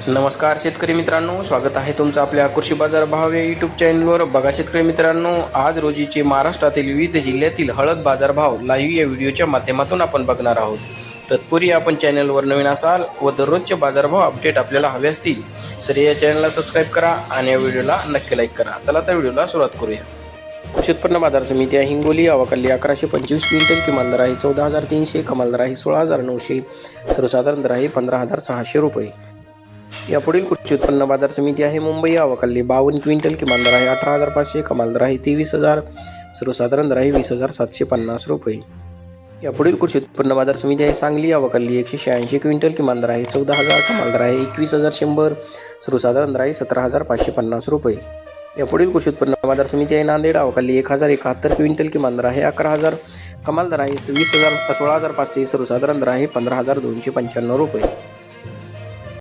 नमस्कार शेतकरी मित्रांनो, स्वागत आहे तुमचं आपल्या कृषी बाजार भाव या यूट्यूब चॅनलवर. बघा शेतकरी मित्रांनो, आज रोजीचे महाराष्ट्रातील विविध जिल्ह्यातील हळद बाजारभाव लाईव्ह या व्हिडिओच्या माध्यमातून आपण बघणार आहोत. तत्पूर्वी आपण चॅनलवर नवीन असाल व दररोजचे बाजारभाव अपडेट आपल्याला हवे असतील तर या चॅनलला सबस्क्राईब करा आणि या व्हिडिओला नक्की लाईक करा. चला तर व्हिडिओला सुरुवात करूया. कृषी उत्पन्न बाजार समिती आहे हिंगोली. आवकाली 1125 क्विंटल, किमान दर आहे 14,300, कमाल दर आहे 16,900, सर्वसाधारण दर आहे 15,600 रुपये. यापुढील कृषी उत्पन्न बाजार समिती आहे मुंबई. आवकाली 52 क्विंटल, किमान दर आहे 18,500, कमाल दर आहे 23,000, सर्वसाधारण दर आहे 20,750 रुपये. यापुढील कृषी उत्पन्न बाजार समिती आहे सांगली. आवकाली 186 क्विंटल, किमान दर आहे 14,000, कमाल दर आहे 21,100, सर्वसाधारण दर आहे 17,550 रुपये. यापुढील कृषी उत्पन्न बाजार समिती आहे नांदेड. आवकाली 1,071 क्विंटल, किमान दर आहे 11,000, कमाल दर आहे 16,500, सर्वसाधारण दर आहे 15,295 रुपये.